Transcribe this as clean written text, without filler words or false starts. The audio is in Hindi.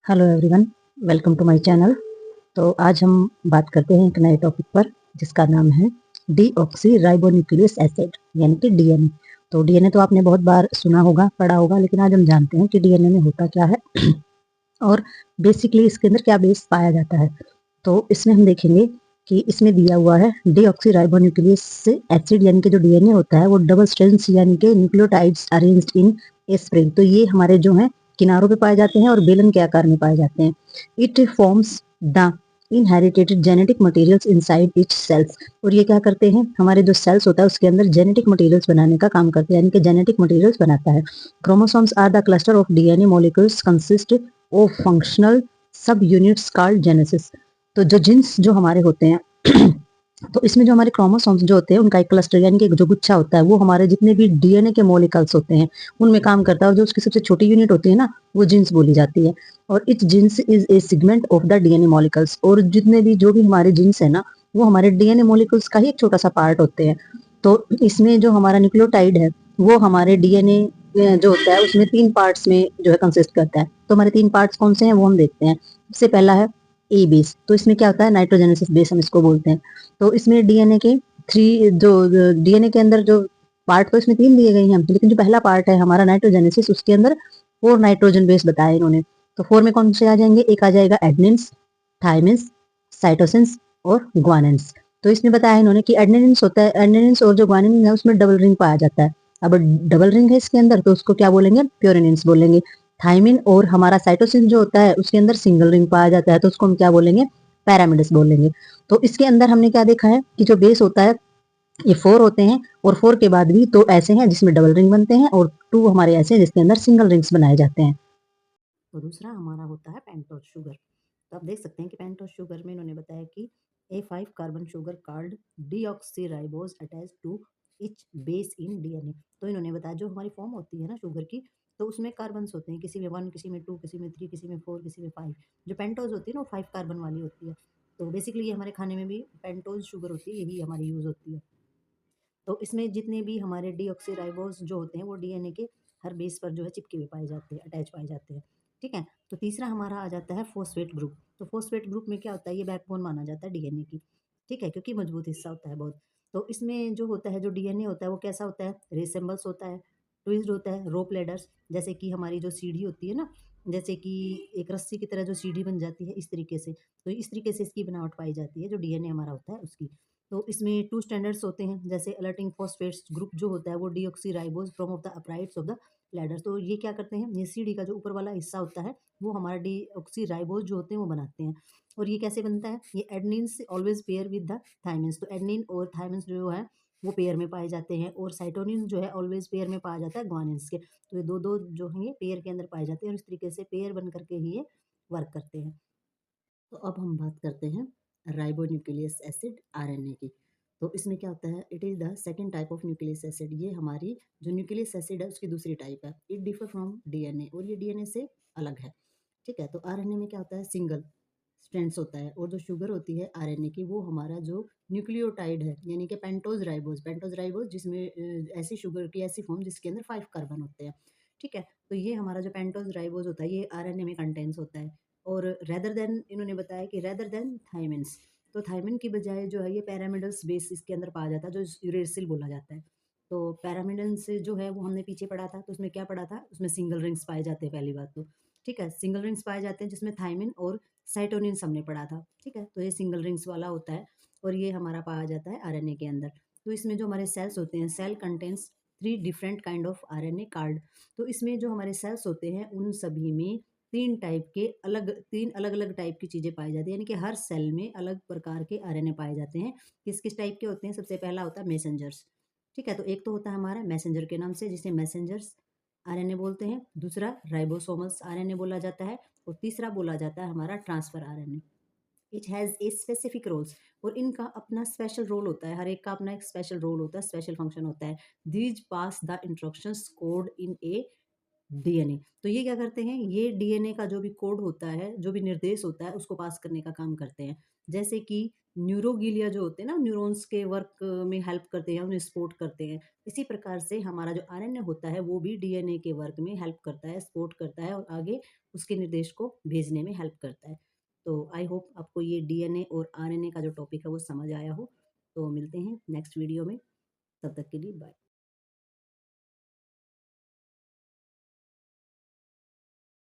Hello everyone, welcome to my channel. तो आज हम बात करते हैं एक नए टॉपिक पर जिसका नाम है डीऑक्सी राइबोन्यूक्लियस एसिड यानी कि डीएनए। तो डीएनए तो आपने बहुत बार सुना होगा, पढ़ा होगा, लेकिन आज हम जानते हैं कि डीएनए में होता क्या है और बेसिकली इसके अंदर क्या बेस पाया जाता है। तो इसमें हम देखेंगे कि इसमें दिया हुआ है डीऑक्सी राइबोन्यूक्लियस एसिड यानी कि जो डीएनए होता है वो डबल स्ट्रैंड्स यानी कि nucleotides arranged in A spring. तो ये हमारे जो है किनारों पे पाए जाते हैं और बेलन के आकार में पाए जाते हैं। It forms the inherited genetic materials inside each cells. और ये क्या करते हैं, हमारे जो सेल्स होता है उसके अंदर जेनेटिक मटेरियल्स बनाने का काम करते हैं, यानी कि जेनेटिक मटेरियल्स बनाता है। Chromosomes are the cluster of DNA molecules consist of functional sub units called genesis. तो जो जीन्स जो हमारे होते हैं तो इसमें जो हमारे क्रोमोसोम्स जो होते हैं उनका एक क्लस्टर यानी कि जो गुच्छा होता है वो हमारे जितने भी डीएनए के मॉलिक्यूल्स होते हैं उनमें काम करता है, और जो उसकी सबसे छोटी यूनिट होती है ना वो जीन्स बोली जाती है। और each genes is a segment of the DNA molecules. और जितने भी जो भी हमारे जीन्स है ना वो हमारे डीएनए मॉलिक्यूल्स का ही एक छोटा सा पार्ट होते हैं। तो इसमें जो हमारा न्यूक्लियोटाइड है वो हमारे डीएनए जो होता है उसमें 3 पार्ट्स में जो है कंसिस्ट करता है। तो हमारे 3 पार्ट्स कौन से हैं वो हम देखते हैं। सबसे पहला है ए बेस। तो इसमें क्या होता है, नाइट्रोजेनेसिस बेस हम इसको बोलते हैं। तो इसमें डीएनए के थ्री जो डीएनए के अंदर जो पार्ट तो इसमें 3 दिए गए हैं, लेकिन जो पहला पार्ट है हमारा नाइट्रोजेनेसिस उसके अंदर 4 नाइट्रोजन बेस बताए इन्होंने। तो 4 में कौन से आ जाएंगे, एक आ जाएगा एडनिन्स, थायमिन्स, साइटोसिन्स और ग्वानिन्स। तो इसमें बताया इन्होंने कि एडनिन्स होता है, एडनिन्स और जो ग्वानिन है उसमें डबल रिंग पाया जाता है। अब डबल रिंग है इसके अंदर तो उसको क्या बोलेंगे, प्योरिनिन्स बोलेंगे। थायमिन और हमारा साइटोसिन जो होता है उसके अंदर सिंगल रिंग पाया जाता है तो उसको हम क्या बोलेंगे, पैरामिडस बोलेंगे। तो इसके अंदर हमने क्या देखा है कि जो बेस होता है ये 4 होते हैं, और 4 के बाद भी 2 ऐसे हैं जिसमें डबल रिंग बनते हैं और 2 हमारे ऐसे हैं जिसके अंदर सिंगल रिंग्स बनाए जाते हैं। तो दूसरा हमारा होता है पेंटोज शुगर। तो आप देख सकते हैं कि पेंटोज शुगर में इन्होंने बताया कि A5 carbon sugar called deoxyribose attach to each base in DNA. तो इन्होंने बताया जो हमारी फॉर्म होती है ना शुगर की, तो उसमें कार्बन्स होते हैं, किसी में 1, किसी में 2, किसी में 3, किसी में 4, किसी में 5। जो पेंटोज होती है ना वो 5 कार्बन वाली होती है। तो बेसिकली ये हमारे खाने में भी पेंटोज शुगर होती है, यही हमारी यूज़ होती है। तो इसमें जितने भी हमारे डीऑक्सीराइबोज जो होते हैं वो डीएनए के हर बेस पर जो है चिपके हुए पाए जाते हैं, अटैच पाए जाते हैं। ठीक है। तो तीसरा हमारा आ जाता है फॉस्फेट ग्रुप। तो फॉस्फेट ग्रुप में क्या होता है, ये बैकबोन माना जाता है डीएनए की। ठीक है, क्योंकि मजबूत हिस्सा होता है बहुत। तो इसमें जो होता है, जो डीएनए होता है वो कैसा होता है, रेसेम्बल्स होता है, ट्विस्ड होता है, रोप लेडर्स। जैसे कि हमारी जो सीढ़ी होती है ना, जैसे कि एक रस्सी की तरह जो सीढ़ी बन जाती है इस तरीके से। तो इस तरीके से इसकी बनावट पाई जाती है जो डीएनए हमारा होता है उसकी। तो इसमें 2 स्टैंडर्ड्स होते हैं, जैसे अलर्टिंग फॉस्फेट्स ग्रुप जो होता है वो deoxyribose from of the uprights of the ladder. तो ये क्या करते हैं, ये सीढ़ी का जो ऊपर वाला हिस्सा होता है वो हमारा डीऑक्सीराइबोज जो होते हैं वो बनाते हैं। और ये कैसे बनता है, ये एडेनिन से ऑलवेज पेयर विद द थायमिन्स। तो एडेनिन और थायमिन्स जो है वो पेयर में पाए जाते हैं, और साइटोनिन जो है ऑलवेज पेयर में पाया जाता है ग्वानिन्स के। तो ये दो दो जो है ये पेयर के अंदर पाए जाते हैं और इस तरीके से पेयर बन करके ही ये वर्क करते हैं। तो अब हम बात करते हैं राइबोन्यूक्लियस एसिड आरएनए की। तो इसमें क्या होता है, it is the second type of nucleus acid. ये हमारी जो न्यूक्लियस एसिड है उसकी दूसरी टाइप है। इट डिफर फ्रॉम डीएनए, और ये डीएनए से अलग है। ठीक है। तो आरएनए में क्या होता है, सिंगल स्ट्रैंड्स होता है, और जो शुगर होती है आरएनए की वो हमारा जो न्यूक्लियोटाइड है यानी कि पेंटोज राइबोज जिसमें ऐसी शुगर की ऐसी फॉर्म जिसके अंदर 5 कार्बन होते हैं। ठीक है। तो ये हमारा जो पेंटोज राइबोज होता है ये आरएनए में कंटेंस होता है। और रेदर देन इन्होंने बताया कि रेदर देन थायमिन्स, तो थायमिन की बजाय जो है ये पैरामिडल्स बेस इसके अंदर पाया जाता है जो यूरेसिल बोला जाता है। तो पैरामिडल से जो है वो हमने पीछे पढ़ा था, तो उसमें क्या पढ़ा था, उसमें सिंगल रिंग्स पाए जाते हैं पहली बात तो। ठीक है, सिंगल रिंग्स पाए जाते हैं जिसमें थायमिन और साइटोनिन हमने पढ़ा था। ठीक है, तो ये सिंगल रिंग्स वाला होता है और ये हमारा पाया जाता है आरएनए के अंदर। तो इसमें जो हमारे सेल्स होते हैं, cell contents 3 different kind of RNA card. तो इसमें जो हमारे सेल्स होते हैं उन सभी में 3 अलग अलग टाइप की चीज़ें पाई जाती है, यानी कि हर सेल में अलग प्रकार के आरएनए पाए जाते हैं। किस किस टाइप के होते हैं, सबसे पहला होता है मैसेंजर्स। ठीक है, तो एक तो होता है हमारा मैसेंजर के नाम से जिसे मैसेंजर्स आरएनए बोलते हैं, दूसरा राइबोसोमस आरएनए बोला जाता है, और तीसरा बोला जाता है हमारा transfer RNA. It has a specific roles, और इनका अपना स्पेशल रोल होता है, हर एक का अपना एक स्पेशल रोल होता है, स्पेशल फंक्शन होता है। These pass the instructions code in A DNA. तो ये क्या करते हैं, ये डीएनए का जो भी कोड होता है, जो भी निर्देश होता है उसको पास करने का काम करते हैं। जैसे कि न्यूरोगिलिया जो होते हैं ना, न्यूरॉन्स के वर्क में हेल्प करते हैं, उन्हें सपोर्ट करते हैं। इसी प्रकार से हमारा जो आरएनए होता है वो भी डीएनए के वर्क में हेल्प करता है, सपोर्ट करता है और आगे उसके निर्देश को भेजने में हेल्प करता है। तो आई होप आपको ये डीएनए और आरएनए का जो टॉपिक है वो समझ आया हो। तो मिलते हैं नेक्स्ट वीडियो में, तब तक के लिए बाय।